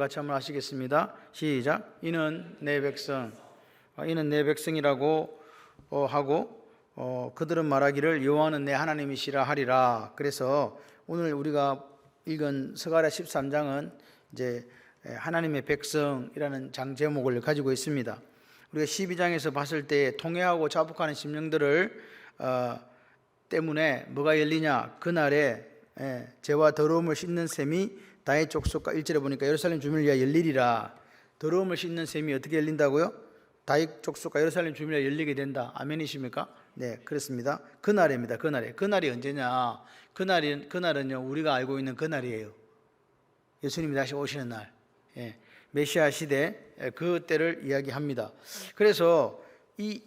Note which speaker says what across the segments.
Speaker 1: 같이 한번 하시겠습니다. 시작. 이는 내 백성, 이는 내 백성이라고 하고 그들은 말하기를 여호와는 내 하나님이시라 하리라. 그래서 오늘 우리가 읽은 스가랴 13장은 이제 하나님의 백성이라는 장 제목을 가지고 있습니다. 우리가 12장에서 봤을 때 통회하고 자복하는 심령들을 때문에 뭐가 열리냐? 그날에 죄와 더러움을 씻는 셈이 다윗 족속과 1절에 보니까 예루살렘 주민을 위하여 열리리라. 더러움을 씻는 셈이 어떻게 열린다고요? 다윗 족속과 예루살렘 주민을 위하여 열리게 된다. 아멘이십니까? 네, 그렇습니다. 그날입니다. 그날이 언제냐? 그날은요, 우리가 알고 있는 그날이에요. 예수님이 다시 오시는 날, 메시아 시대 그 때를 이야기합니다. 그래서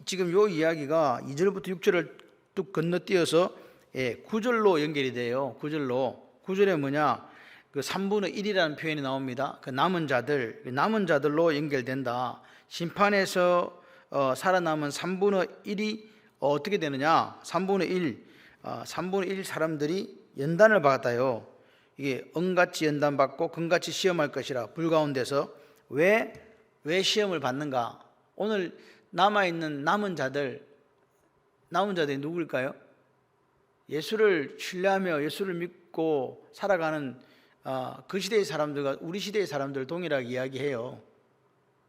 Speaker 1: 지금 요 이야기가 2절부터 6절을 뚝 건너뛰어서 9절로 연결이 돼요. 9절에 뭐냐? 그 3분의 1이라는 표현이 나옵니다. 그 남은 자들로 연결된다. 심판에서 살아남은 3분의 1이 어떻게 되느냐? 3분의 1 사람들이 연단을 받아요. 이게 은같이 연단받고 금같이 시험할 것이라. 불 가운데서 왜 시험을 받는가? 오늘 남아있는 남은 자들이 누구일까요? 예수를 신뢰하며 예수를 믿고 살아가는 그 시대의 사람들과 우리 시대의 사람들 동일하게 이야기해요.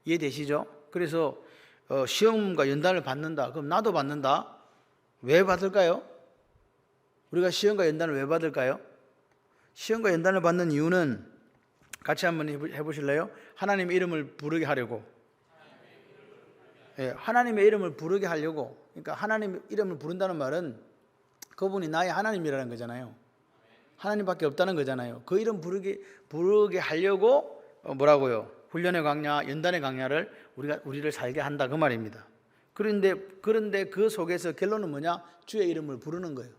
Speaker 1: 이해되시죠? 그래서 시험과 연단을 받는다. 그럼 나도 받는다. 왜 받을까요? 우리가 시험과 연단을 왜 받을까요? 시험과 연단을 받는 이유는 같이 한번 해보실래요? 하나님의 이름을 부르게 하려고. 하나님의 이름을 부르게 하려고. 그러니까 하나님의 이름을 부른다는 말은 그분이 나의 하나님이라는 거잖아요. 하나님밖에 없다는 거잖아요. 그 이름 부르게 하려고 뭐라고요? 훈련의 강야, 연단의 강야를 우리를 살게 한다 그 말입니다. 그런데 그 속에서 결론은 뭐냐? 주의 이름을 부르는 거예요.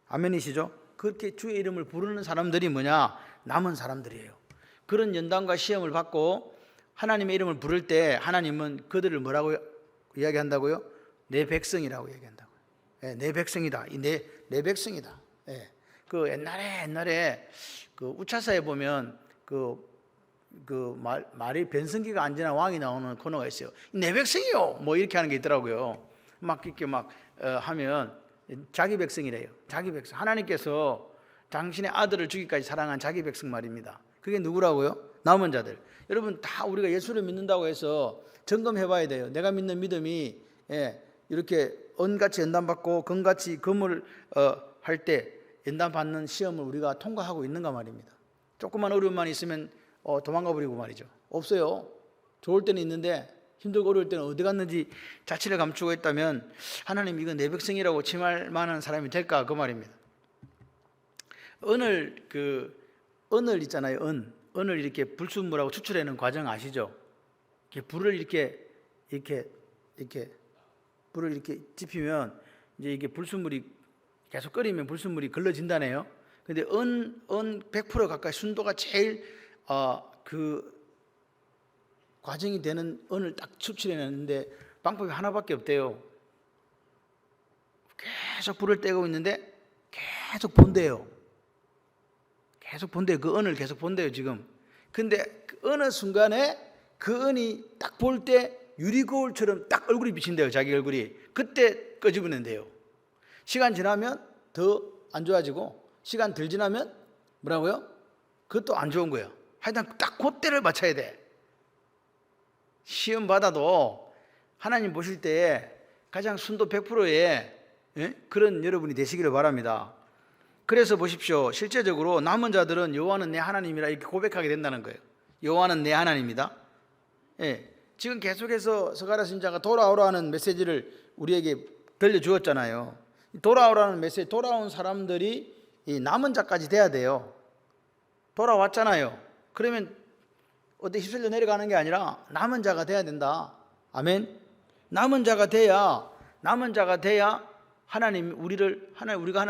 Speaker 1: 아멘이시죠? 그렇게 주의 이름을 부르는 사람들이 뭐냐? 남은 사람들이에요. 그런 연단과 시험을 받고 하나님의 이름을 부를 때 하나님은 그들을 뭐라고 이야기한다고요? 내 백성이라고 얘기한다고요. 내 백성이다. 내 백성이다. 그 옛날에 그 우차사에 보면 말이 변성기가 안 지나 왕이 나오는 코너가 있어요. 내 백성이요. 뭐 이렇게 하는 게 있더라고요. 막 이렇게 하면 자기 백성이래요. 자기 백성. 하나님께서 당신의 아들을 주기까지 사랑한 자기 백성 말입니다. 그게 누구라고요? 남은 자들. 여러분 다 우리가 예수를 믿는다고 해서 점검해 봐야 돼요. 내가 믿는 믿음이 이렇게 은같이 연단받고 금같이 금을 할 때 연단받는 시험을 우리가 통과하고 있는가 말입니다. 조그만 어려움만 있으면 도망가 버리고 말이죠. 없어요. 좋을 때는 있는데 힘들고 어려울 때는 어디 갔는지 자취를 감추고 있다면 하나님 이거 내 백성이라고 칭할 만한 사람이 될까 그 말입니다. 은을 있잖아요. 은을 이렇게 불순물하고 추출하는 과정 아시죠? 이렇게 불을 이렇게 불을 이렇게 지피면 이제 이게 불순물이 계속 끓이면 불순물이 걸러진다네요. 근데 은 100% 가까이 순도가 제일 그 과정이 되는 은을 딱 추출해내는데 방법이 하나밖에 없대요. 계속 불을 떼고 있는데 계속 본대요. 그 은을 계속 본대요 지금. 근데 그 어느 순간에 그 은이 딱 볼 때 유리 거울처럼 딱 얼굴이 비친대요. 자기 얼굴이. 그때 끄집어낸대요. 시간 지나면 더 안 좋아지고 시간 덜 지나면 뭐라고요? 그것도 안 좋은 거예요. 하여튼 딱 그때를 맞춰야 돼. 시험 받아도 하나님 보실 때 가장 순도 100%의 그런 여러분이 되시기를 바랍니다. 그래서 보십시오. 실제적으로 남은 자들은 여호와는 내 하나님이라 이렇게 고백하게 된다는 거예요. 여호와는 내 하나님이다. 지금 계속해서 스가랴 선지자가 돌아오라는 메시지를 우리에게 들려주었잖아요. 돌아오라는 메시지, 돌아온 사람들이 이 남은 자까지 돼야 돼요. 돌아왔잖아요. 그러면 어디 휩쓸려 내려가는 게 아니라 남은 자가 돼야 된다. 아멘. 남은 자가 돼야 하나님 우리가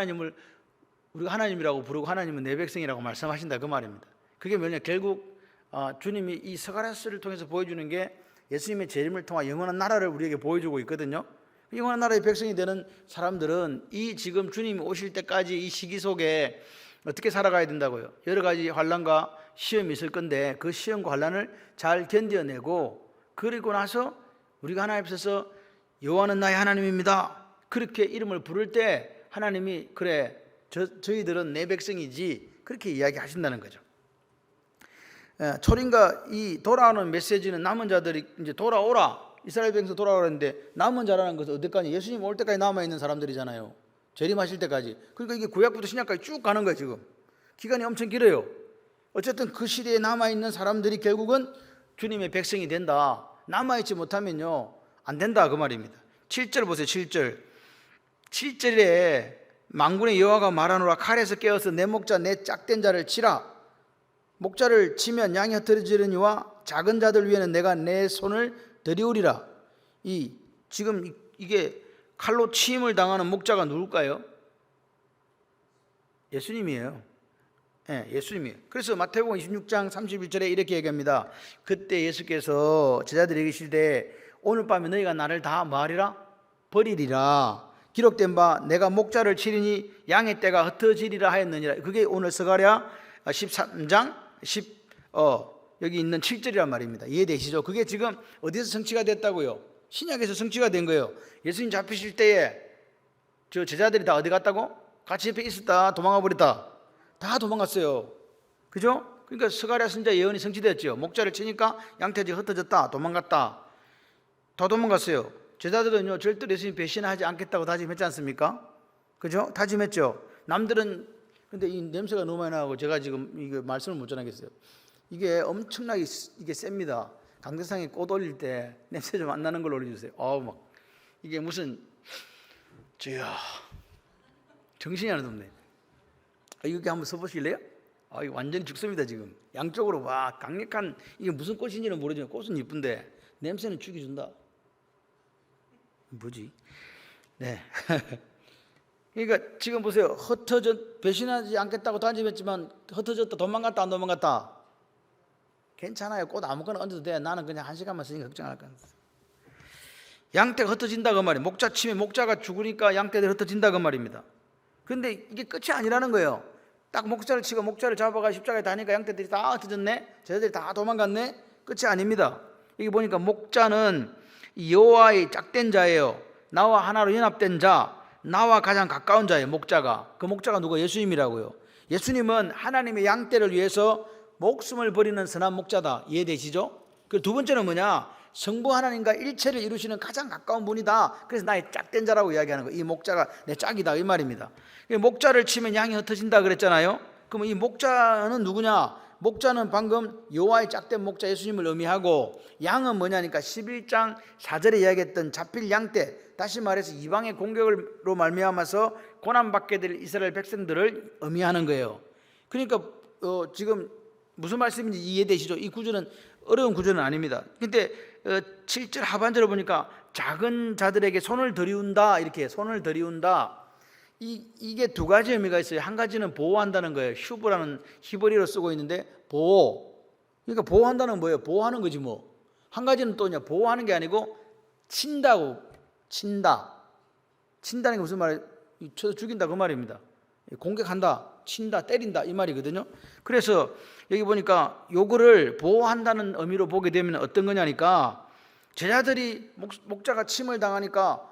Speaker 1: 하나님이라고 부르고 하나님은 내 백성이라고 말씀하신다 그 말입니다. 그게 뭐냐? 결국 주님이 이 스가랴서를 통해서 보여주는 게 예수님의 재림을 통한 영원한 나라를 우리에게 보여주고 있거든요. 영원한 나라의 백성이 되는 사람들은 이 지금 주님이 오실 때까지 이 시기 속에 어떻게 살아가야 된다고요? 여러 가지 환난과 시험이 있을 건데 그 시험과 환난을 잘 견뎌내고, 그리고 나서 우리가 하나님 앞에서 여호와는 나의 하나님입니다, 그렇게 이름을 부를 때 하나님이 그래 저희들은 내 백성이지, 그렇게 이야기하신다는 거죠. 초림과 이 돌아오는 메시지는 남은 자들이 이제 돌아오라, 이스라엘 백성 돌아오라는데 남은 자라는 것은 어디까지? 예수님 올 때까지 남아있는 사람들이잖아요. 재림하실 때까지. 그러니까 이게 구약부터 신약까지 쭉 가는 거예요. 지금 기간이 엄청 길어요. 어쨌든 그 시대에 남아있는 사람들이 결국은 주님의 백성이 된다. 남아있지 못하면요 안 된다, 그 말입니다. 7절 보세요. 7절에 만군의 여호와가 말하노라, 칼에서 깨어서 내 목자 내 짝된 자를 치라. 목자를 치면 양이 흩어지려니와 작은 자들 위에는 내가 내 손을 들이우리라. 지금 이게 칼로 치임을 당하는 목자가 누굴까요? 예수님이에요. 예수님이에요. 그래서 마태복음 26장 31절에 이렇게 얘기합니다. 그때 예수께서 제자들에게 이르시되 오늘 밤에 너희가 나를 다 뭐하리라? 버리리라. 기록된 바 내가 목자를 치리니 양의 떼가 흩어지리라 하였느니라. 그게 오늘 스가랴 13장 여기 있는 7절이란 말입니다. 이해되시죠? 그게 지금 어디서 성취가 됐다고요? 신약에서 성취가 된 거예요. 예수님 잡히실 때에 저 제자들이 다 어디 갔다고? 같이 옆에 있었다 도망가 버렸다. 다 도망갔어요. 그죠? 그러니까 스가랴 선지자 예언이 성취됐죠. 목자를 치니까 양떼들이 흩어졌다, 도망갔다. 다 도망갔어요. 제자들은요 절대로 예수님 배신하지 않겠다고 다짐했지 않습니까? 그죠? 다짐했죠. 남들은 근데 이 냄새가 너무 많이 나고 제가 지금 이거 말씀을 못 전하겠어요. 이게 엄청나게 이게 셉니다. 강대상에 꽃 올릴 때 냄새 좀 안 나는 걸로 올려주세요. 막 이게 무슨 저야 정신이 하나도 없네. 이렇게 한번 써보실래요? 이거 완전히 죽습니다. 지금 양쪽으로 와 강력한, 이게 무슨 꽃인지는 모르지만 꽃은 이쁜데 냄새는 죽여준다. 뭐지? 네. 그러니까 지금 보세요. 배신하지 않겠다고 다짐했지만 흩어졌다, 도망갔다, 안 도망갔다? 괜찮아요. 꽃 아무거나 얹어도 돼. 나는 그냥 1시간만 쓰니까 걱정 안 할 거야. 양떼가 흩어진다 그 말이에요. 목자 치면 목자가 죽으니까 양떼들이 흩어진다 그 말입니다. 그런데 이게 끝이 아니라는 거예요. 딱 목자를 치고 목자를 잡아가 십자가에 다니까 양떼들이 다 흩어졌네, 제자들이 다 도망갔네. 끝이 아닙니다. 여기 보니까 목자는 여호와의 짝된 자예요. 나와 하나로 연합된 자, 나와 가장 가까운 자예요. 목자가. 그 목자가 누구? 예수님이라고요. 예수님은 하나님의 양떼를 위해서 목숨을 버리는 선한 목자다. 이해되시죠? 그 두 번째는 뭐냐? 성부 하나님과 일체를 이루시는 가장 가까운 분이다. 그래서 나의 짝된 자라고 이야기하는 거예요. 이 목자가 내 짝이다 이 말입니다. 목자를 치면 양이 흩어진다 그랬잖아요. 그럼 이 목자는 누구냐? 목자는 방금 여호와의 짝된 목자 예수님을 의미하고, 양은 뭐냐니까 11장 4절에 이야기했던 잡힐 양떼, 다시 말해서 이방의 공격으로 말미암아서 고난받게 될 이스라엘 백성들을 의미하는 거예요. 그러니까 지금 무슨 말씀인지 이해되시죠? 이 구절은 어려운 구절은 아닙니다. 근데 7절 하반절을 보니까 작은 자들에게 손을 들이운다, 이렇게 손을 들이운다. 이게 두 가지 의미가 있어요. 한 가지는 보호한다는 거예요. 휴브라는 히브리어로 쓰고 있는데 보호. 그러니까 보호한다는 뭐예요? 보호하는 거지 뭐. 한 가지는 또냐, 보호하는 게 아니고 친다고. 친다는 게 무슨 말이에요? 쳐서 죽인다 그 말입니다. 공격한다, 친다, 때린다 이 말이거든요. 그래서 여기 보니까 요거를 보호한다는 의미로 보게 되면 어떤 거냐니까, 제자들이 목자가 침을 당하니까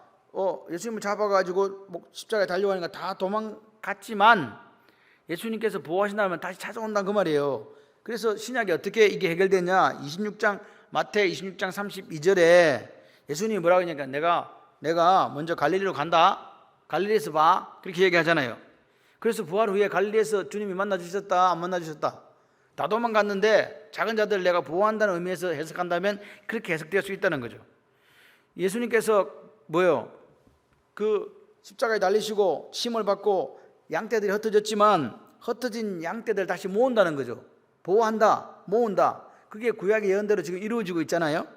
Speaker 1: 예수님을 잡아가지고 십자가에 달려가니까 다 도망갔지만 예수님께서 보호하신다면 다시 찾아온다 그 말이에요. 그래서 신약에 어떻게 이게 해결됐냐? 마태 26장 32절에 예수님이 뭐라고 하냐니까 내가 먼저 갈릴리로 간다, 갈릴리에서 봐, 그렇게 얘기하잖아요. 그래서 부활 후에 갈릴리에서 주님이 만나주셨다, 안 만나주셨다? 다 도망갔는데 작은 자들 내가 보호한다는 의미에서 해석한다면 그렇게 해석될 수 있다는 거죠. 예수님께서 뭐요? 그 십자가에 달리시고 침을 받고 양떼들이 흩어졌지만 흩어진 양떼들 다시 모은다는 거죠. 보호한다, 모은다. 그게 구약의 예언대로 지금 이루어지고 있잖아요.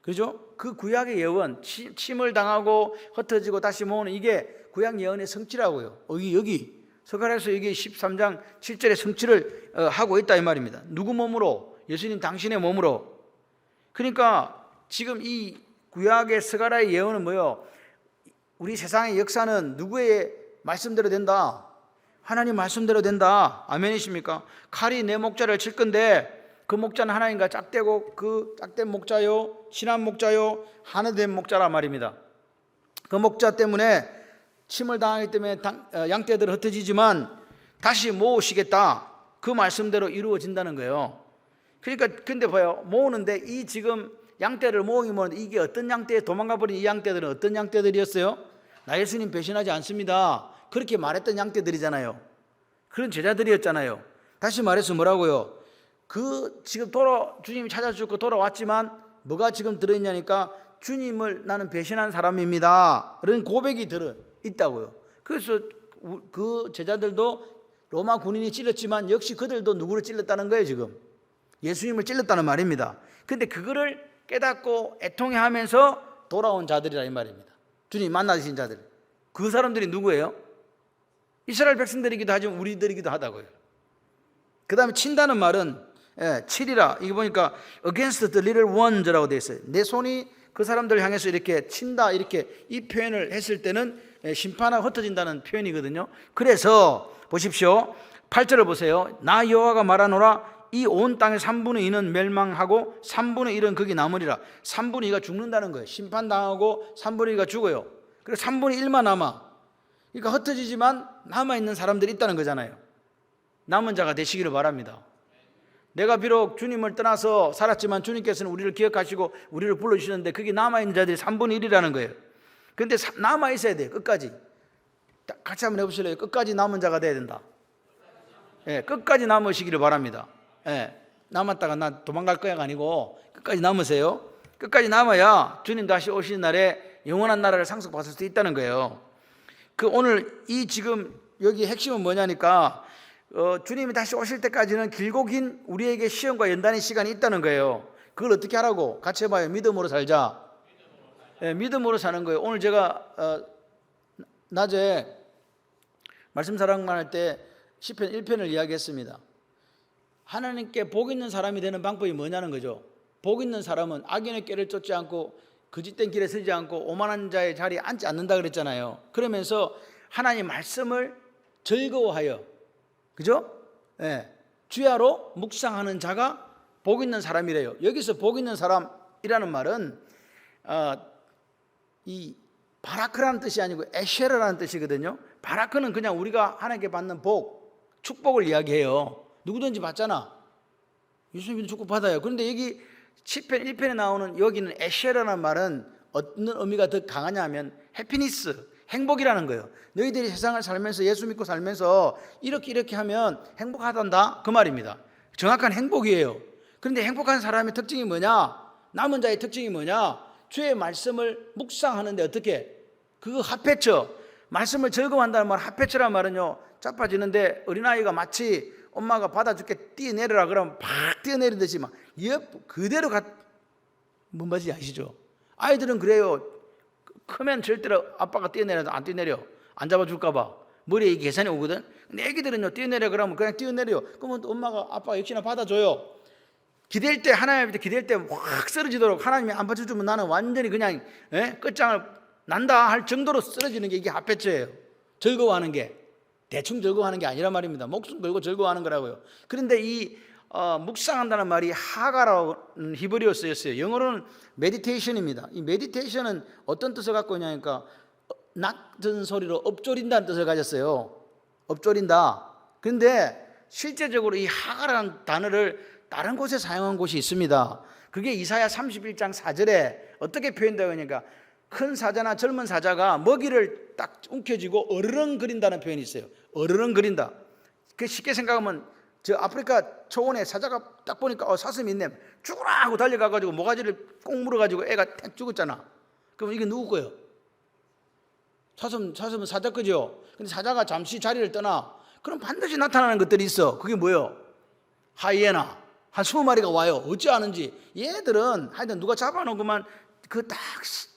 Speaker 1: 그죠? 그 구약의 예언, 침을 당하고 흩어지고 다시 모으는 이게 구약 예언의 성취라고요. 여기 스가랴서 여기 13장 7절의 성취를 하고 있다 이 말입니다. 누구 몸으로? 예수님 당신의 몸으로. 그러니까 지금 이 구약의 스가랴의 예언은 뭐예요? 우리 세상의 역사는 누구의 말씀대로 된다? 하나님 말씀대로 된다. 아멘이십니까? 칼이 내 목자를 칠 건데 그 목자는 하나님과 짝대고 그 짝된 목자요, 친한 목자요, 하나 된 목자라 말입니다. 그 목자 때문에 침을 당하기 때문에 양떼들은 흩어지지만 다시 모으시겠다. 그 말씀대로 이루어진다는 거예요. 그러니까 근데 봐요. 모으는데 이 지금 양떼를 모으면 이게 어떤 양떼에 도망가 버린 이 양떼들은 어떤 양떼들이었어요? 나 예수님 배신하지 않습니다. 그렇게 말했던 양떼들이잖아요. 그런 제자들이었잖아요. 다시 말해서 뭐라고요? 그 지금 주님이 찾아주고 돌아왔지만 뭐가 지금 들어있냐니까 주님을 나는 배신한 사람입니다. 그런 고백이 들어있다고요. 그래서 그 제자들도 로마 군인이 찔렀지만 역시 그들도 누구를 찔렀다는 거예요. 지금 예수님을 찔렀다는 말입니다. 근데 그거를 깨닫고 애통해하면서 돌아온 자들이라 이 말입니다. 주님 만나신 자들. 그 사람들이 누구예요? 이스라엘 백성들이기도 하지만 우리들이기도 하다고요. 그 다음에 친다는 말은 치리라. 이거 보니까 against the little ones라고 되어 있어요. 내 손이 그 사람들 향해서 이렇게 친다, 이렇게 이 표현을 했을 때는 심판하고 흩어진다는 표현이거든요. 그래서 보십시오. 8절을 보세요. 나 여호와가 말하노라. 이 온 땅의 3분의 2는 멸망하고 3분의 1은 거기 남으리라. 3분의 2가 죽는다는 거예요. 심판당하고 3분의 2가 죽어요. 그래서 3분의 1만 남아. 그러니까 흩어지지만 남아있는 사람들이 있다는 거잖아요. 남은 자가 되시기를 바랍니다. 내가 비록 주님을 떠나서 살았지만 주님께서는 우리를 기억하시고 우리를 불러주시는데 그게 남아있는 자들이 3분의 1이라는 거예요. 그런데 남아있어야 돼요. 끝까지. 같이 한번 해보실래요? 끝까지 남은 자가 돼야 된다. 끝까지 남으시기를 바랍니다. 남았다가 나 도망갈 거야가 아니고 끝까지 남으세요. 끝까지 남아야 주님 다시 오시는 날에 영원한 나라를 상속받을 수 있다는 거예요. 오늘 이 지금 여기 핵심은 뭐냐니까 주님이 다시 오실 때까지는 길고 긴 우리에게 시험과 연단의 시간이 있다는 거예요. 그걸 어떻게 하라고? 같이 해봐요. 믿음으로 살자. 믿음으로 사는 거예요. 오늘 제가 낮에 말씀 사랑만 할 때 시편 1편을 이야기했습니다. 하나님께 복 있는 사람이 되는 방법이 뭐냐는 거죠. 복 있는 사람은 악인의 꾀를 쫓지 않고 거짓된 길에 서지 않고 오만한 자의 자리에 앉지 않는다 그랬잖아요. 그러면서 하나님 말씀을 즐거워하여, 그죠? 주야로 묵상하는 자가 복 있는 사람이래요. 여기서 복 있는 사람이라는 말은 이 바라크라는 뜻이 아니고 에쉐르라는 뜻이거든요. 바라크는 그냥 우리가 하나님께 받는 복, 축복을 이야기해요. 누구든지 받잖아. 예수님도 축복 받아요. 그런데 여기 시편 1편에 나오는 여기는 에쉐르라는 말은 어떤 의미가 더 강하냐면 해피니스, 행복이라는 거예요. 너희들이 세상을 살면서 예수 믿고 살면서 이렇게 하면 행복하단다 그 말입니다. 정확한 행복이에요. 그런데 행복한 사람의 특징이 뭐냐? 남은 자의 특징이 뭐냐? 주의 말씀을 묵상하는데 어떻게? 그거 합해쳐. 말씀을 즐거워한다는 말, 합해쳐란 말은요, 자빠지는데 어린아이가 마치 엄마가 받아줄게 뛰어내려라 그러면 팍 뛰어내리듯이 막 그대로 뭔 말인지 아시죠? 아이들은 그래요. 크면 절대로 아빠가 뛰어내려도 안 뛰어내려. 안 잡아줄까 봐 머리에 이 계산이 오거든. 근데 애기들은요, 뛰어내려 그러면 그냥 뛰어내려. 그러면 엄마가 아빠가 역시나 받아줘요. 기댈 때, 하나님한테 기댈 때 확 쓰러지도록 하나님이 안 받쳐주면 나는 완전히 그냥 끝장을 난다 할 정도로 쓰러지는 게 이게 합해쳐예요. 즐거워하는 게 대충 즐거워하는 게 아니란 말입니다. 목숨 걸고 즐거워하는 거라고요. 그런데 이 묵상한다는 말이 하가라는 히브리어 쓰였어요. 영어로는 메디테이션입니다. 이 메디테이션은 어떤 뜻을 갖고 있냐니까 낮은 소리로 엎조린다는 뜻을 가졌어요. 엎조린다. 그런데 실제적으로 이 하가라는 단어를 다른 곳에 사용한 곳이 있습니다. 그게 이사야 31장 4절에 어떻게 표현되어 있냐니까 큰 사자나 젊은 사자가 먹이를 딱 움켜쥐고 어르렁거린다는 표현이 있어요. 어르렁거린다. 그 쉽게 생각하면 저 아프리카 초원에 사자가 딱 보니까 사슴이 있네. 죽으라 하고 달려가가지고 모가지를 꼭 물어가지고 애가 탁 죽었잖아. 그럼 이게 누구 거예요? 사슴은 사자 거죠. 근데 사자가 잠시 자리를 떠나. 그럼 반드시 나타나는 것들이 있어. 그게 뭐예요? 하이에나. 한 20마리가 와요. 어찌 아는지. 얘들은 하여튼 누가 잡아놓고만 그 딱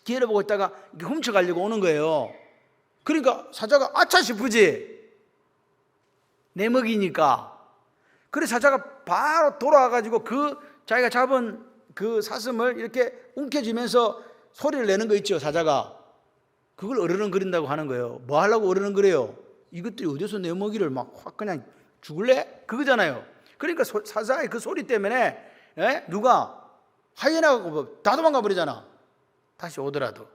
Speaker 1: 기회를 보고 있다가 훔쳐가려고 오는 거예요. 그러니까 사자가 아차 싶으지. 내 먹이니까. 그래서 사자가 바로 돌아와가지고 그 자기가 잡은 그 사슴을 이렇게 움켜쥐면서 소리를 내는 거 있죠, 사자가. 그걸 어르렁거린다고 하는 거예요. 뭐 하려고 어르렁거려요? 이것들이 어디서 내 먹이를 막 확 그냥 죽을래? 그거잖아요. 그러니까 사자의 그 소리 때문에 누가 하이에나가 다 도망가 버리잖아. 다시 오더라도.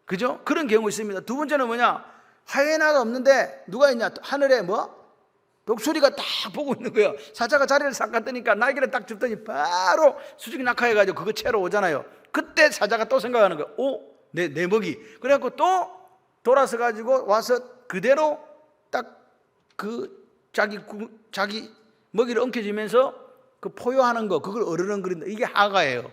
Speaker 1: 그죠? 그런 경우 있습니다. 두 번째는 뭐냐? 하이에나가 없는데 누가 있냐? 하늘에 독수리가 딱 보고 있는 거예요. 사자가 자리를 싹 갔더니까 날개를 딱 줍더니 바로 수직이 낙하해가지고 그거 채로 오잖아요. 그때 사자가 또 생각하는 거예요. 내 먹이. 그래갖고 또 돌아서 가지고 와서 그대로 딱 그 자기 먹이를 엉켜주면서 그 포효하는 거, 그걸 어르렁거린다. 이게 하가예요.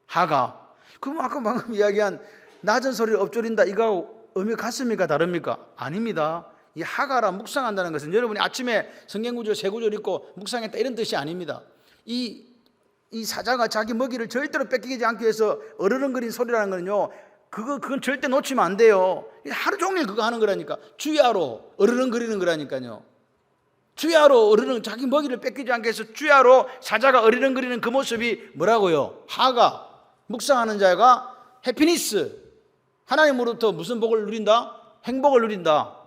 Speaker 1: 하가. 그럼 아까 방금 이야기한 낮은 소리를 엎조린다. 이거하고 의미 같습니까? 다릅니까? 아닙니다. 이 하가라 묵상한다는 것은 여러분이 아침에 성경구절 세 구절 읽고 묵상했다 이런 뜻이 아닙니다. 이 사자가 자기 먹이를 절대로 뺏기지 않기 위해서 어르렁거린 소리라는 거는요, 그건 절대 놓치면 안 돼요. 하루 종일 그거 하는 거라니까. 주야로 어르렁거리는 거라니까요. 주야로 자기 먹이를 뺏기지 않게 해서 주야로 사자가 어리렁거리는 그 모습이 뭐라고요? 하가, 묵상하는 자가 해피니스, 하나님으로부터 무슨 복을 누린다? 행복을 누린다.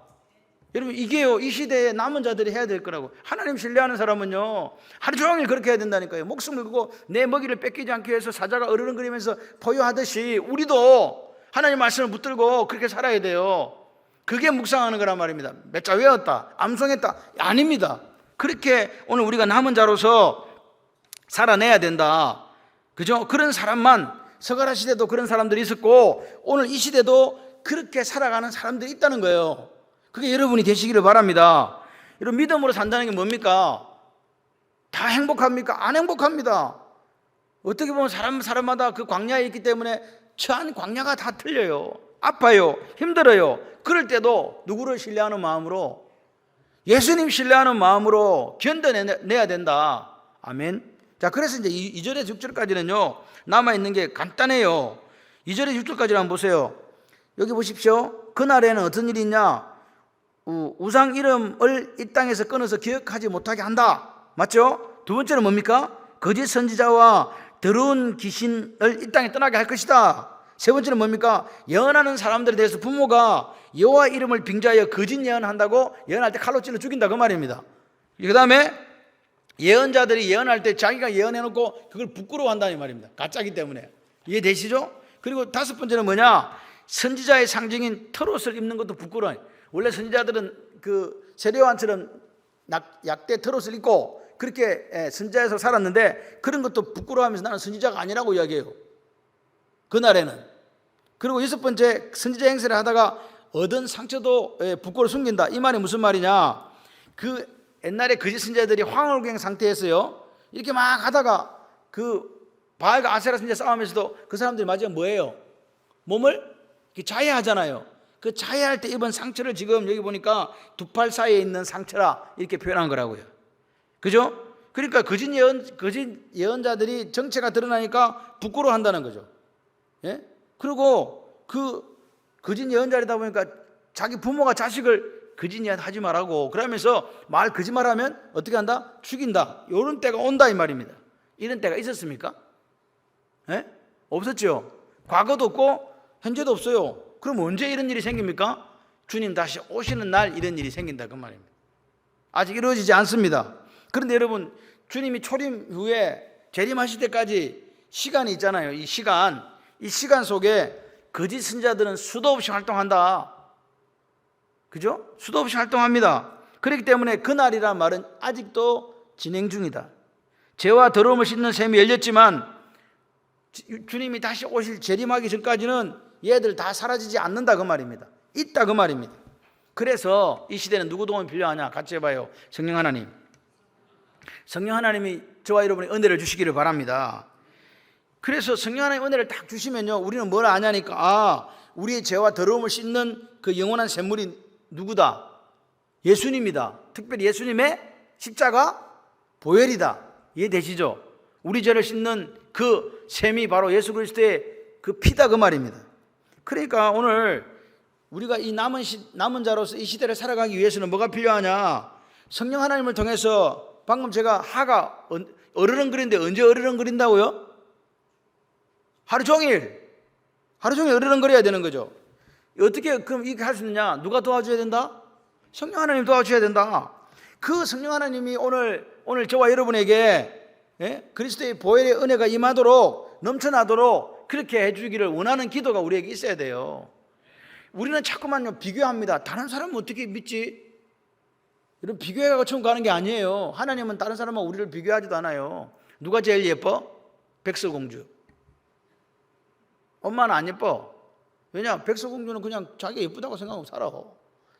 Speaker 1: 여러분, 이게요, 이 시대에 남은 자들이 해야 될 거라고. 하나님 신뢰하는 사람은요, 하루 종일 그렇게 해야 된다니까요. 목숨을 걸고 내 먹이를 뺏기지 않기 위해서 사자가 어르렁거리면서 포효하듯이 우리도 하나님 말씀을 붙들고 그렇게 살아야 돼요. 그게 묵상하는 거란 말입니다. 몇 자 외웠다, 암송했다, 아닙니다. 그렇게 오늘 우리가 남은 자로서 살아내야 된다. 그죠? 그런 사람만, 서가라 시대도 그런 사람들이 있었고 오늘 이 시대도 그렇게 살아가는 사람들이 있다는 거예요. 그게 여러분이 되시기를 바랍니다. 여러분, 믿음으로 산다는 게 뭡니까? 다 행복합니까? 안 행복합니다. 어떻게 보면 사람마다 그 광야에 있기 때문에 처한 광야가 다 틀려요. 아파요, 힘들어요. 그럴 때도 누구를 신뢰하는 마음으로, 예수님 신뢰하는 마음으로 견뎌내야 된다. 아멘. 자, 그래서 이제 2절에서 6절까지는요 남아있는 게 간단해요. 2절에서 6절까지 한번 보세요. 여기 보십시오. 그날에는 어떤 일이 있냐? 우상 이름을 이 땅에서 끊어서 기억하지 못하게 한다. 맞죠? 두 번째는 뭡니까? 거짓 선지자와 더러운 귀신을 이 땅에 떠나게 할 것이다. 세 번째는 뭡니까? 예언하는 사람들에 대해서 부모가 여호와 이름을 빙자하여 거짓 예언한다고 예언할 때 칼로 찔러 죽인다, 그 말입니다. 그 다음에 예언자들이 예언할 때 자기가 예언해놓고 그걸 부끄러워한다는 말입니다. 가짜기 때문에. 이해되시죠? 그리고 다섯 번째는 뭐냐? 선지자의 상징인 트롯을 입는 것도 부끄러워요. 원래 선지자들은 그 세례요한처럼 약대 트롯을 입고 그렇게 선지자에서 살았는데 그런 것도 부끄러워하면서 나는 선지자가 아니라고 이야기해요, 그날에는. 그리고 여섯 번째, 선지자 행세를 하다가 얻은 상처도 부끄러워 숨긴다. 이 말이 무슨 말이냐? 그 옛날에 거짓 선지자들이 황홀경 상태에서요 이렇게 막 하다가 그 바알과 아세라 선지자 싸우면서도 그 사람들이 마지막 뭐예요? 몸을 이렇게 자해하잖아요. 그 자해할 때 입은 상처를 지금 여기 보니까 두 팔 사이에 있는 상처라 이렇게 표현한 거라고요. 그죠? 그러니까 거짓 예언자들이 정체가 드러나니까 부끄러워한다는 거죠. 예? 그리고 그 거짓 예언자이다 보니까 자기 부모가 자식을 거짓 예언하지 말라고 그러면서 말 거짓말하면 어떻게 한다? 죽인다. 이런 때가 온다 이 말입니다. 이런 때가 있었습니까? 예? 없었죠. 과거도 없고 현재도 없어요. 그럼 언제 이런 일이 생깁니까? 주님 다시 오시는 날 이런 일이 생긴다, 그 말입니다. 아직 이루어지지 않습니다. 그런데 여러분, 주님이 초림 후에 재림하실 때까지 시간이 있잖아요. 이 시간 속에 거짓 선지자들은 수도 없이 활동한다. 그죠? 수도 없이 활동합니다. 그렇기 때문에 그날이란 말은 아직도 진행 중이다. 죄와 더러움을 씻는 셈이 열렸지만 주님이 다시 오실 재림하기 전까지는 얘들 다 사라지지 않는다, 그 말입니다. 있다, 그 말입니다. 그래서 이 시대는 누구 도움이 필요하냐? 같이 해봐요. 성령 하나님. 성령 하나님이 저와 여러분의 은혜를 주시기를 바랍니다. 그래서 성령 하나님 은혜를 딱 주시면요 우리는 뭘 아냐니까, 우리의 죄와 더러움을 씻는 그 영원한 샘물이 누구다? 예수님이다. 특별히 예수님의 십자가 보혈이다. 이해되시죠? 우리 죄를 씻는 그 샘이 바로 예수 그리스도의 그 피다, 그 말입니다. 그러니까 오늘 우리가 이 남은 자로서 이 시대를 살아가기 위해서는 뭐가 필요하냐? 성령 하나님을 통해서, 방금 제가 하가 어르렁거리는데 언제 어르렁거린다고요? 하루 종일 어르렁거려야 되는 거죠. 어떻게 그럼 이렇게 할 수 있느냐? 누가 도와줘야 된다? 성령 하나님 도와주셔야 된다. 그 성령 하나님이 오늘 저와 여러분에게 그리스도의 보혈의 은혜가 임하도록 넘쳐나도록 그렇게 해주기를 원하는 기도가 우리에게 있어야 돼요. 우리는 자꾸만요 비교합니다. 다른 사람은 어떻게 믿지? 이런 비교해가 처음 가는 게 아니에요. 하나님은 다른 사람하고 우리를 비교하지도 않아요. 누가 제일 예뻐? 백설공주. 엄마는 안 예뻐. 왜냐? 백설공주는 그냥 자기가 예쁘다고 생각하고 살아.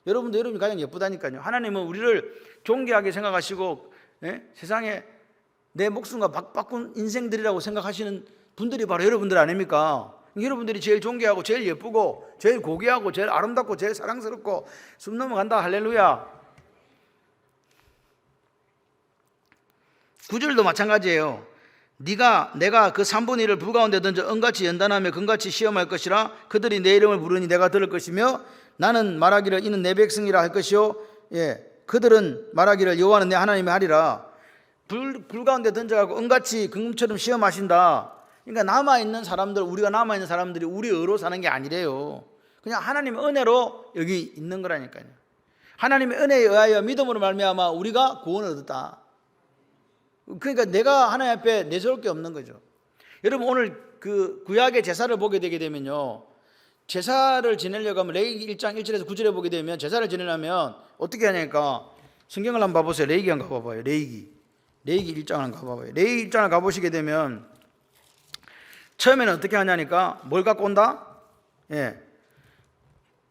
Speaker 1: 여러분이 가장 예쁘다니까요. 하나님은 우리를 존귀하게 생각하시고 세상에 내 목숨과 바꾼 인생들이라고 생각하시는 분들이 바로 여러분들 아닙니까? 여러분들이 제일 존귀하고 제일 예쁘고 제일 고귀하고 제일 아름답고 제일 사랑스럽고 숨 넘어간다. 할렐루야. 9절도 마찬가지예요. 내가 그 3분의 1을 불가운데 던져 은같이 연단하며 금같이 시험할 것이라. 그들이 내 이름을 부르니 내가 들을 것이며 나는 말하기를 이는 내 백성이라 할 것이요 그들은 말하기를 여호와는 내 하나님이 하리라. 불 가운데 던져가고 은같이 금처럼 시험하신다. 그러니까 남아있는 사람들, 우리가 남아있는 사람들이 우리 의로 사는 게 아니래요. 그냥 하나님의 은혜로 여기 있는 거라니까요. 하나님의 은혜에 의하여 믿음으로 말미암아 우리가 구원을 얻었다. 그러니까 내가 하나님 앞에 내세울 게 없는 거죠. 여러분 오늘 그 구약의 제사를 보게 되게 되면요, 제사를 지내려고 하면 레위기 1장 1절에서 9절에 보게 되면 제사를 지내려면 어떻게 하냐니까 성경을 한번 봐보세요. 레위기 한번 가봐봐요. 레위기 1장을 한번 가봐봐요. 레위기 1장을 가보시게 되면 처음에는 어떻게 하냐니까 뭘 갖고 온다?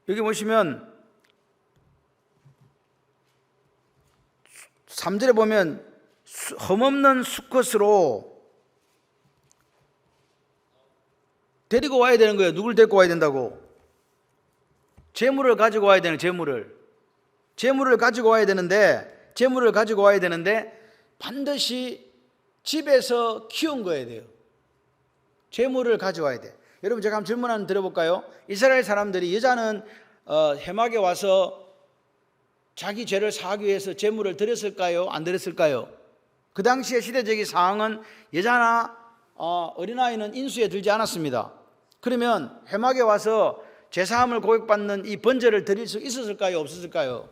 Speaker 1: 여기 보시면 3절에 보면 흠없는 수컷으로 데리고 와야 되는 거예요. 누굴 데리고 와야 된다고? 재물을 가지고 와야 되는 재물을 가지고 와야 되는데 반드시 집에서 키운 거야 돼요. 재물을 가져와야 돼. 여러분 제가 한번 질문 한번 드려볼까요? 이스라엘 사람들이 여자는 해막에 와서 자기 죄를 사하기 위해서 재물을 드렸을까요? 안 드렸을까요? 그 당시의 시대적인 상황은 여자나 어린아이는 인수에 들지 않았습니다. 그러면 해막에 와서 제사함을 고백받는 이 번제를 드릴 수 있었을까요? 없었을까요?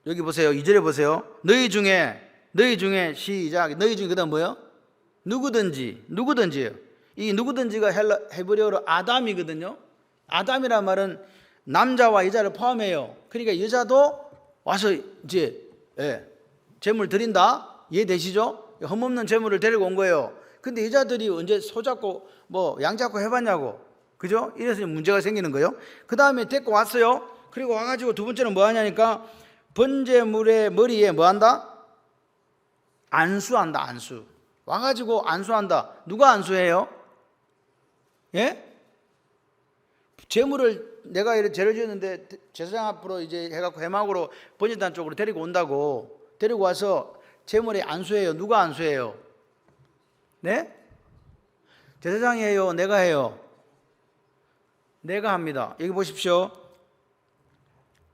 Speaker 1: 여기 보세요. 2절에 보세요. 너희 중에 시작. 너희 중에 그다음 뭐요? 누구든지예요. 이 누구든지가 헤브리어로 아담이거든요. 아담이란 말은 남자와 여자를 포함해요. 그러니까 여자도 와서 이제 제물 드린다. 이해되시죠? 흠없는 제물을 데리고 온 거예요. 근데 여자들이 언제 소잡고 양 잡고 해봤냐고, 그죠? 이래서 문제가 생기는 거예요. 그 다음에 데리고 왔어요. 그리고 와가지고 두 번째는 뭐 하냐니까 번제물의 머리에 뭐 한다? 안수한다. 안수. 와가지고 안수한다. 누가 안수해요? 제물을 내가 이렇게 죄를 지었는데 제사장 앞으로 이제 해갖고 해막으로 번제단 쪽으로 데리고 온다고. 데리고 와서 제물에 안수해요. 누가 안수해요? 제사장이 해요? 내가 해요? 내가 합니다. 여기 보십시오.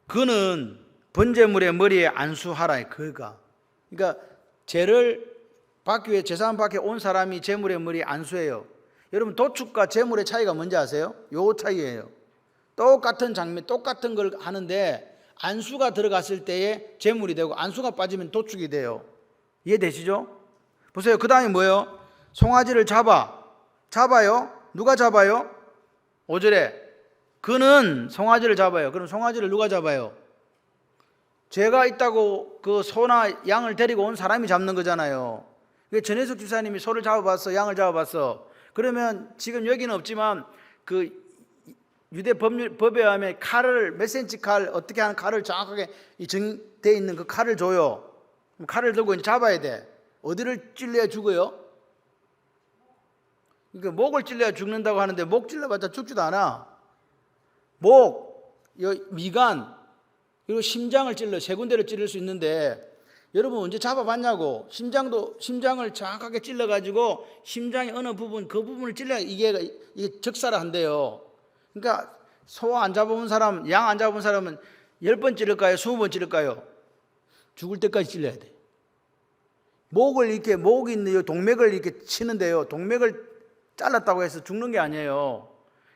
Speaker 1: 그는 번제물의 머리에 안수하라. 그러니까 죄를 받기 위해 제사함 받기 온 사람이 제물의 머리에 안수해요. 여러분 도축과 제물의 차이가 뭔지 아세요? 요 차이예요. 똑같은 장면, 똑같은 걸 하는데 안수가 들어갔을 때에 제물이 되고 안수가 빠지면 도축이 돼요. 이해되시죠? 보세요. 그 다음에 뭐예요? 송아지를 잡아요. 누가 잡아요? 5절에 그는 송아지를 잡아요. 그럼 송아지를 누가 잡아요? 죄가 있다고 그 소나 양을 데리고 온 사람이 잡는 거잖아요. 전혜숙 집사님이 소를 잡아봤어, 양을 잡아봤어. 그러면 지금 여기는 없지만 그 유대 법에 의하면 칼을 몇 센치 칼 어떻게 하는 칼을 정확하게 정되어 있는 그 칼을 줘요. 칼을 들고 이제 잡아야 돼. 어디를 찔러야 죽어요? 그러니까 목을 찔러야 죽는다고 하는데 목 찔러봤자 죽지도 않아. 목, 미간, 그리고 심장을 세 군데를 찔릴 수 있는데 여러분 언제 잡아봤냐고. 심장을 정확하게 찔러가지고 심장의 어느 부분 그 부분을 찔러야 이게 적사를 한대요. 그러니까 소 안 잡아본 사람, 양 안 잡아본 사람은 10번 찔릴까요? 20번 찔릴까요? 죽을 때까지 찔러야 돼. 목이 있는 동맥을 이렇게 치는데요. 동맥을 잘랐다고 해서 죽는 게 아니에요.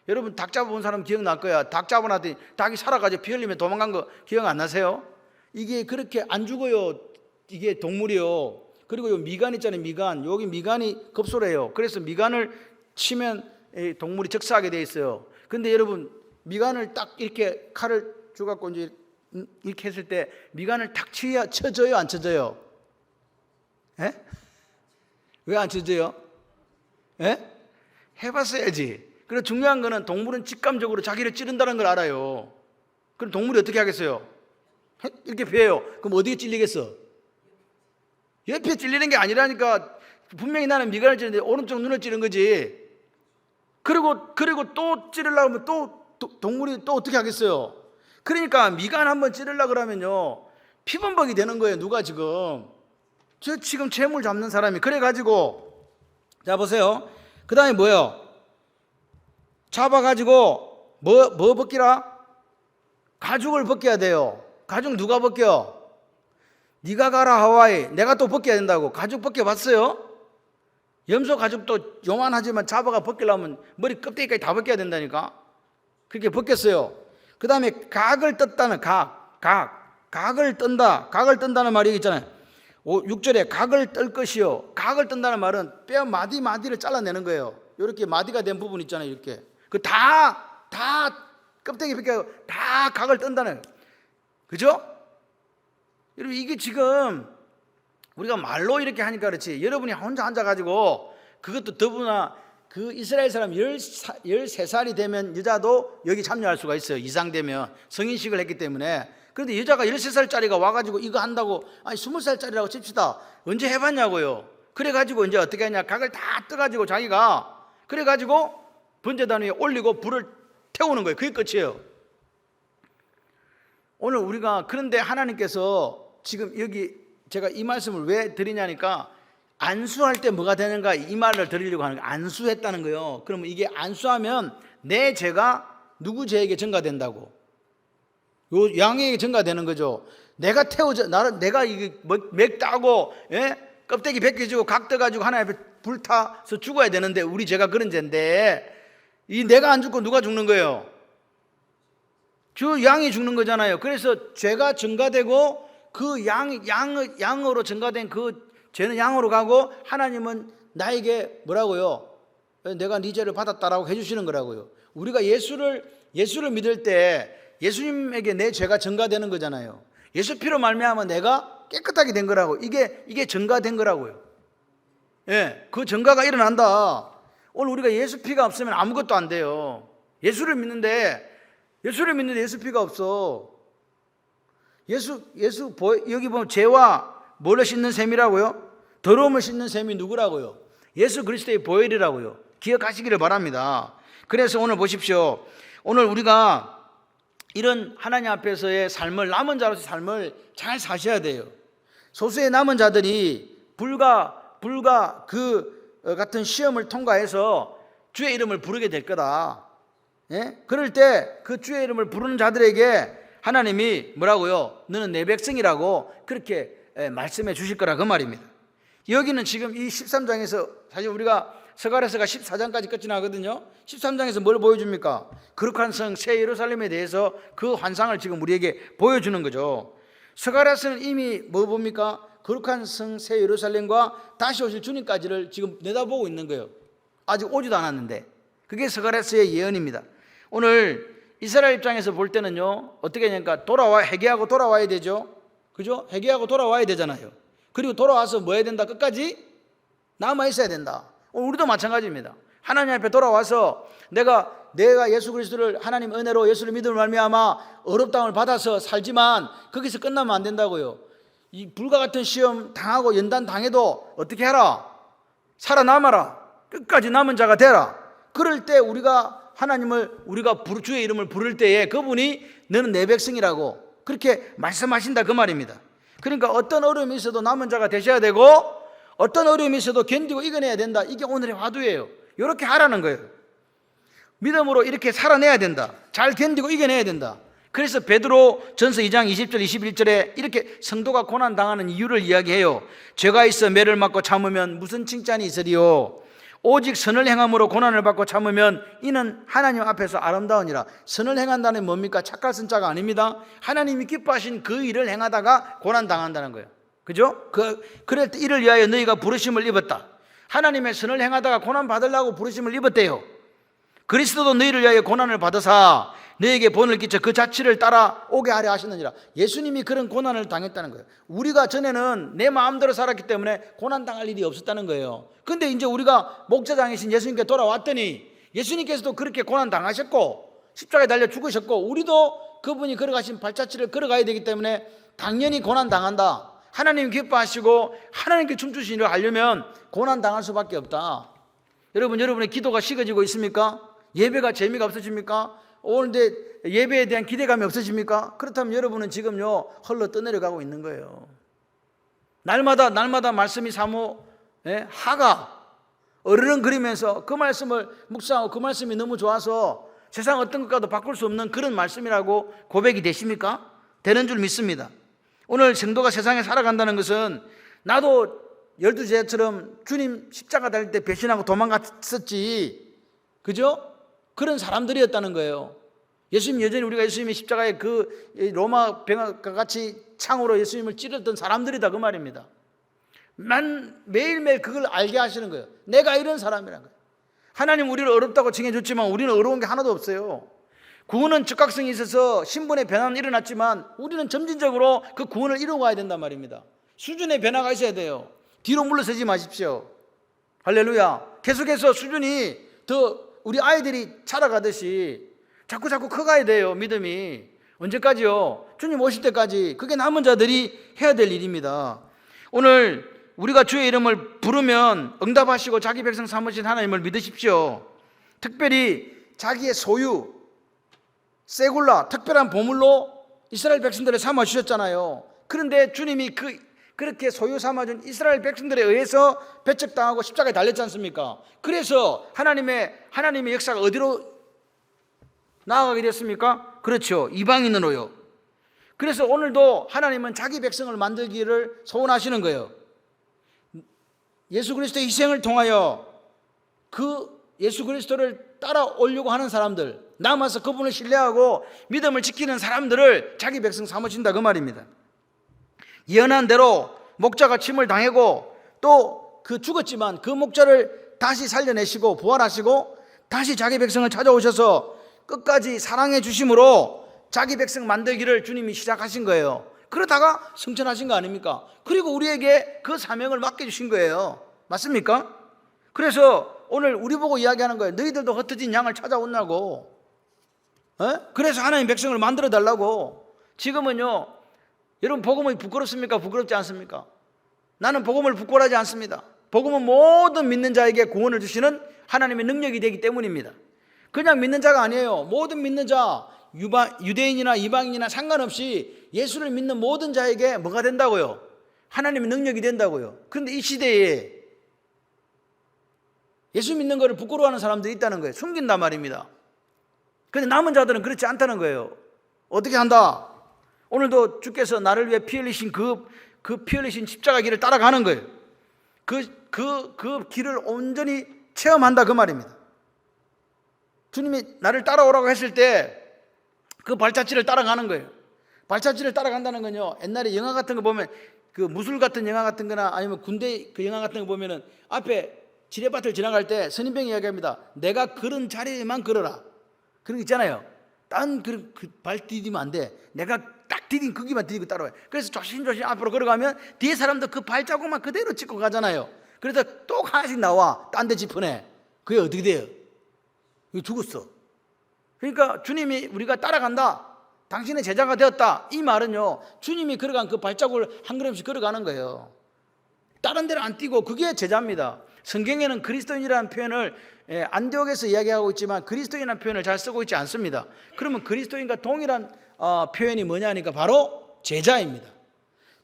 Speaker 1: 여러분 닭 잡아본 사람 기억날 거야. 닭 잡아놨더니 닭이 살아가지고 피 흘리며 도망간 거 기억 안 나세요? 이게 그렇게 안 죽어요. 이게 동물이요. 그리고 요 미간 있잖아요. 미간. 여기 미간이 급소래요. 그래서 미간을 치면 동물이 즉사하게 돼 있어요. 근데 여러분 미간을 딱 이렇게 칼을 주갖고 이제 이렇게 했을 때 미간을 탁 쳐져요? 안 쳐져요? 예? 왜 안 쳐져요? 예? 해봤어야지. 그래서 중요한 거는 동물은 직감적으로 자기를 찌른다는 걸 알아요. 그럼 동물이 어떻게 하겠어요? 이렇게 베요. 그럼 어디에 찔리겠어? 옆에 찔리는 게 아니라니까. 분명히 나는 미간을 찌르는데 오른쪽 눈을 찌른 거지. 그리고 또 찌르려고 하면 또 동물이 또 어떻게 하겠어요? 그러니까 미간 한번 찌르려고 그러면요 피범벅이 되는 거예요. 누가 지금 재물 잡는 사람이. 그래가지고 자 보세요. 그 다음에 뭐예요? 잡아가지고 뭐 벗기라? 가죽을 벗겨야 돼요. 가죽 누가 벗겨? 네가 가라 하와이. 내가 또 벗겨야 된다고. 가죽 벗겨봤어요? 염소 가죽도 요만하지만 잡아가 벗기려면 머리 껍데기까지 다 벗겨야 된다니까. 그렇게 벗겼어요. 그 다음에 각을 떴다는 각을 뜬다. 각을 뜬다는 말이 여기 있잖아요. 6절에 각을 뜰 것이요. 각을 뜬다는 말은 뼈 마디를 잘라내는 거예요. 이렇게 마디가 된 부분 있잖아요. 이렇게 그 다 껍데기 벗겨 다 각을 뜬다는, 그죠? 여러분 이게 지금 우리가 말로 이렇게 하니까 그렇지, 여러분이 혼자 앉아가지고, 그것도 더구나 그 이스라엘 사람 13살이 되면 여자도 여기 참여할 수가 있어요. 이상 되면 성인식을 했기 때문에. 그런데 여자가 13살짜리가 와가지고 이거 한다고, 아니 20살짜리라고 칩시다. 언제 해봤냐고요. 그래가지고 이제 어떻게 하냐, 각을 다 떠가지고 자기가 그래가지고 번제단 위에 올리고 불을 태우는 거예요. 그게 끝이에요. 오늘 우리가, 그런데 하나님께서 지금 여기 제가 이 말씀을 왜 드리냐니까, 안수할 때 뭐가 되는가 이 말을 드리려고 하는 거예요. 안수했다는 거예요. 그러면 이게 안수하면 내 죄가 누구 죄에게 전가된다고? 요 양에게 전가되는 거죠. 내가 내가 이게 맥 따고, 예? 껍데기 벗겨지고 각 떠가지고 하나님 앞에 불타서 죽어야 되는데, 우리 죄가 그런 죄인데, 이 내가 안 죽고 누가 죽는 거예요? 주 양이 죽는 거잖아요. 그래서 죄가 전가되고 그 양으로 전가된 그 죄는 양으로 가고, 하나님은 나에게 뭐라고요? 내가 네 죄를 받았다라고 해주시는 거라고요. 우리가 예수를 믿을 때 예수님에게 내 죄가 전가되는 거잖아요. 예수 피로 말미암아 내가 깨끗하게 된 거라고. 이게 전가된 거라고요. 예, 그 전가가 일어난다. 오늘 우리가 예수 피가 없으면 아무것도 안 돼요. 예수를 믿는데 예수 피가 없어. 여기 보면 죄와 뭐를 씻는 셈이라고요? 더러움을 씻는 셈이 누구라고요? 예수 그리스도의 보혈이라고요. 기억하시기를 바랍니다. 그래서 오늘 보십시오. 오늘 우리가 이런 하나님 앞에서의 삶을, 남은 자로서의 삶을 잘 사셔야 돼요. 소수의 남은 자들이 불과 그 같은 시험을 통과해서 주의 이름을 부르게 될 거다. 예? 그럴 때 그 주의 이름을 부르는 자들에게 하나님이 뭐라고요? 너는 내 백성이라고 그렇게 말씀해 주실 거라, 그 말입니다. 여기는 지금 이 13장에서 사실 우리가 스가랴서가 14장까지 끝이 나거든요. 13장에서 뭘 보여줍니까? 거룩한 성 새 예루살렘에 대해서 그 환상을 지금 우리에게 보여주는 거죠. 스가랴서는 이미 뭐 봅니까? 거룩한 성 새 예루살렘과 다시 오실 주님까지를 지금 내다보고 있는 거예요. 아직 오지도 않았는데. 그게 스가랴서의 예언입니다. 오늘 이스라엘 입장에서 볼 때는요, 어떻게 하냐니까 회개하고 돌아와야 되죠. 그죠? 회개하고 돌아와야 되잖아요. 그리고 돌아와서 뭐 해야 된다? 끝까지 남아 있어야 된다. 우리도 마찬가지입니다. 하나님 앞에 돌아와서 내가 예수 그리스도를, 하나님 은혜로 예수를 믿음을 말미암아 어렵다함을 받아서 살지만 거기서 끝나면 안 된다고요. 이 불과 같은 시험 당하고 연단 당해도 어떻게 해라? 살아남아라. 끝까지 남은 자가 되라. 그럴 때 우리가 주의 이름을 부를 때에 그분이 너는 내 백성이라고 그렇게 말씀하신다, 그 말입니다. 그러니까 어떤 어려움이 있어도 남은 자가 되셔야 되고, 어떤 어려움이 있어도 견디고 이겨내야 된다. 이게 오늘의 화두예요. 이렇게 하라는 거예요. 믿음으로 이렇게 살아내야 된다. 잘 견디고 이겨내야 된다. 그래서 베드로 전서 2장 20절 21절에 이렇게 성도가 고난당하는 이유를 이야기해요. 죄가 있어 매를 맞고 참으면 무슨 칭찬이 있으리요? 오직 선을 행함으로 고난을 받고 참으면 이는 하나님 앞에서 아름다우니라. 선을 행한다는 게 뭡니까? 착할 선자가 아닙니다. 하나님이 기뻐하신 그 일을 행하다가 고난 당한다는 거예요. 그죠? 그럴 때 이를 위하여 너희가 부르심을 입었다. 하나님의 선을 행하다가 고난 받으려고 부르심을 입었대요. 그리스도도 너희를 위하여 고난을 받으사 너에게 본을 끼쳐 그 자취를 따라오게 하려 하셨느니라. 예수님이 그런 고난을 당했다는 거예요. 우리가 전에는 내 마음대로 살았기 때문에 고난 당할 일이 없었다는 거예요. 근데 이제 우리가 목자장이신 예수님께 돌아왔더니 예수님께서도 그렇게 고난 당하셨고 십자가에 달려 죽으셨고 우리도 그분이 걸어가신 발자취를 걸어가야 되기 때문에 당연히 고난 당한다. 하나님 기뻐하시고 하나님께 춤추신 일을 하려면 고난 당할 수밖에 없다. 여러분의 기도가 식어지고 있습니까? 예배가 재미가 없어집니까? 오늘 예배에 대한 기대감이 없어집니까? 그렇다면 여러분은 지금요 헐러 떠내려가고 있는 거예요. 날마다 말씀이 사모 하가 어르렁거리면서 그 말씀을 묵상하고 그 말씀이 너무 좋아서 세상 어떤 것과도 바꿀 수 없는 그런 말씀이라고 고백이 되십니까? 되는 줄 믿습니다. 오늘 성도가 세상에 살아간다는 것은 나도 12제자처럼 주님 십자가 달릴 때 배신하고 도망갔었지, 그죠? 그런 사람들이었다는 거예요. 예수님 여전히 우리가 예수님의 십자가에 그 로마 병과 같이 창으로 예수님을 찌르던 사람들이다 그 말입니다. 매일매일 그걸 알게 하시는 거예요. 내가 이런 사람이라는 거예요. 하나님 우리를 어렵다고 칭해줬지만 우리는 어려운 게 하나도 없어요. 구원은 즉각성이 있어서 신분의 변화는 일어났지만 우리는 점진적으로 그 구원을 이루어가야 된단 말입니다. 수준의 변화가 있어야 돼요. 뒤로 물러서지 마십시오. 할렐루야. 계속해서 수준이 더 우리 아이들이 자라가듯이 자꾸 커가야 돼요. 믿음이. 언제까지요? 주님 오실 때까지. 그게 남은 자들이 해야 될 일입니다. 오늘 우리가 주의 이름을 부르면 응답하시고 자기 백성 삼으신 하나님을 믿으십시오. 특별히 자기의 소유 세굴라 특별한 보물로 이스라엘 백성들을 삼아주셨잖아요. 그런데 주님이 그렇게 소유 삼아준 이스라엘 백성들에 의해서 배척당하고 십자가에 달렸지 않습니까? 그래서 하나님의 역사가 어디로 나아가게 됐습니까? 그렇죠. 이방인으로요. 그래서 오늘도 하나님은 자기 백성을 만들기를 소원하시는 거예요. 예수 그리스도의 희생을 통하여 그 예수 그리스도를 따라오려고 하는 사람들, 남아서 그분을 신뢰하고 믿음을 지키는 사람들을 자기 백성 삼으신다 그 말입니다. 예언한 대로 목자가 침을 당하고 또 그 죽었지만 그 목자를 다시 살려내시고 부활하시고 다시 자기 백성을 찾아오셔서 끝까지 사랑해 주심으로 자기 백성 만들기를 주님이 시작하신 거예요. 그러다가 승천하신 거 아닙니까? 그리고 우리에게 그 사명을 맡겨주신 거예요. 맞습니까? 그래서 오늘 우리 보고 이야기하는 거예요. 너희들도 흩어진 양을 찾아온다고. 그래서 하나님 백성을 만들어 달라고. 지금은요, 여러분 복음이 부끄럽습니까? 부끄럽지 않습니까? 나는 복음을 부끄러워하지 않습니다. 복음은 모든 믿는 자에게 구원을 주시는 하나님의 능력이 되기 때문입니다. 그냥 믿는 자가 아니에요. 모든 믿는 자, 유대인이나 이방인이나 상관없이 예수를 믿는 모든 자에게 뭐가 된다고요? 하나님의 능력이 된다고요. 그런데 이 시대에 예수 믿는 것을 부끄러워하는 사람들이 있다는 거예요. 숨긴단 말입니다. 그런데 남은 자들은 그렇지 않다는 거예요. 어떻게 한다? 오늘도 주께서 나를 위해 피 흘리신 그 피 흘리신 십자가 길을 따라가는 거예요. 그 길을 온전히 체험한다 그 말입니다. 주님이 나를 따라오라고 했을 때 그 발자취를 따라가는 거예요. 발자취를 따라간다는 건요, 옛날에 영화 같은 거 보면 그 무술 같은 영화 같은 거나 아니면 군대 그 영화 같은 거 보면은 앞에 지뢰밭을 지나갈 때 선임병이 이야기합니다. 내가 걸은 자리에만 걸어라. 그런 거 있잖아요. 딴 발 디디면 안 돼. 내가 딱 디딘 거기만 디디고 따라와요. 그래서 조심조심 앞으로 걸어가면 뒤에 사람도 그 발자국만 그대로 찍고 가잖아요. 그래서 또 하나씩 나와. 딴 데 짚어내. 그게 어떻게 돼요? 이거 죽었어. 그러니까 주님이 우리가 따라간다. 당신의 제자가 되었다. 이 말은요, 주님이 걸어간 그 발자국을 한 걸음씩 걸어가는 거예요. 다른 데를 안 뛰고 그게 제자입니다. 성경에는 그리스도인이라는 표현을 안디옥에서 이야기하고 있지만 그리스도인이라는 표현을 잘 쓰고 있지 않습니다. 그러면 그리스도인과 동일한 표현이 뭐냐니까 바로 제자입니다.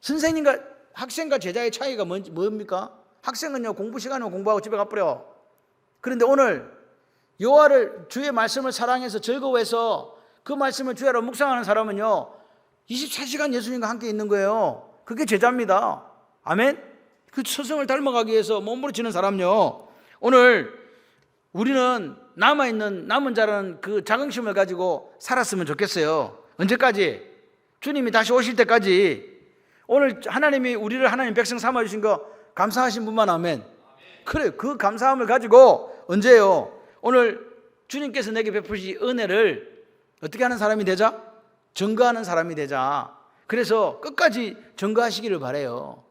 Speaker 1: 선생님과 학생과 제자의 차이가 뭡니까? 학생은요, 공부 시간이면 공부하고 집에 가버려. 그런데 오늘 여호와를 주의 말씀을 사랑해서 즐거워해서 그 말씀을 주야로 묵상하는 사람은요 24시간 예수님과 함께 있는 거예요. 그게 제자입니다. 아멘. 그 스승을 닮아가기 위해서 몸부림치는 사람요, 오늘 우리는 남은 자라는 그 자긍심을 가지고 살았으면 좋겠어요. 언제까지? 주님이 다시 오실 때까지. 오늘 하나님이 우리를 하나님 백성 삼아주신 거 감사하신 분만 아멘. 그래, 그 감사함을 가지고 언제요? 오늘 주님께서 내게 베푸신 은혜를 어떻게 하는 사람이 되자? 증거하는 사람이 되자. 그래서 끝까지 증거하시기를 바라요.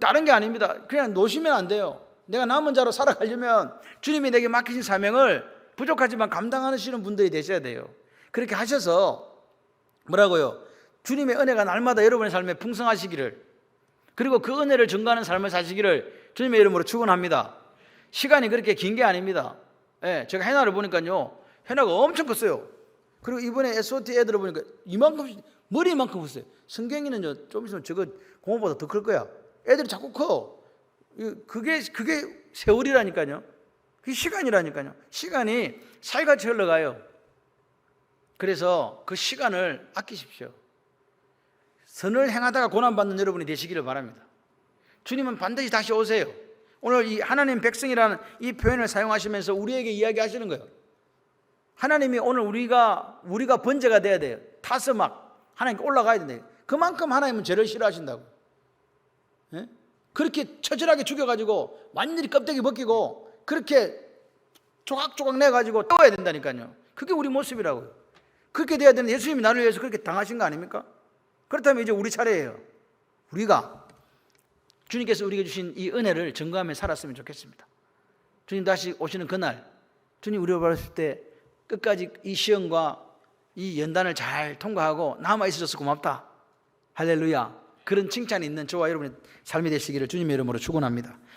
Speaker 1: 다른 게 아닙니다. 그냥 놓으시면 안 돼요. 내가 남은 자로 살아가려면 주님이 내게 맡기신 사명을 부족하지만 감당하시는 분들이 되셔야 돼요. 그렇게 하셔서 뭐라고요? 주님의 은혜가 날마다 여러분의 삶에 풍성하시기를, 그리고 그 은혜를 증거하는 삶을 사시기를 주님의 이름으로 축원합니다. 시간이 그렇게 긴 게 아닙니다. 예, 제가 해나를 보니까요, 해나가 엄청 컸어요. 그리고 이번에 SOT 애들을 보니까 이만큼, 머리만큼 컸어요. 성경이는요, 좀 있으면 저거 공원보다 더 클 거야. 애들이 자꾸 커. 그게 세월이라니까요. 그게 시간이라니까요. 시간이 살같이 흘러가요. 그래서 그 시간을 아끼십시오. 선을 행하다가 고난받는 여러분이 되시기를 바랍니다. 주님은 반드시 다시 오세요. 오늘 이 하나님 백성이라는 이 표현을 사용하시면서 우리에게 이야기하시는 거예요. 하나님이 오늘 우리가 번제가 돼야 돼요. 타서 막 하나님께 올라가야 된대요. 그만큼 하나님은 죄를 싫어하신다고. 예? 그렇게 처절하게 죽여가지고 완전히 껍데기 벗기고 그렇게 조각조각 내가지고 떠야 된다니까요. 그게 우리 모습이라고요. 그렇게 돼야 되는데 예수님이 나를 위해서 그렇게 당하신 거 아닙니까? 그렇다면 이제 우리 차례예요. 우리가 주님께서 우리에게 주신 이 은혜를 증거하며 살았으면 좋겠습니다. 주님 다시 오시는 그날, 주님 우리를 봤을 때 끝까지 이 시험과 이 연단을 잘 통과하고 남아있어서 고맙다, 할렐루야, 그런 칭찬이 있는 저와 여러분의 삶이 되시기를 주님의 이름으로 축원합니다.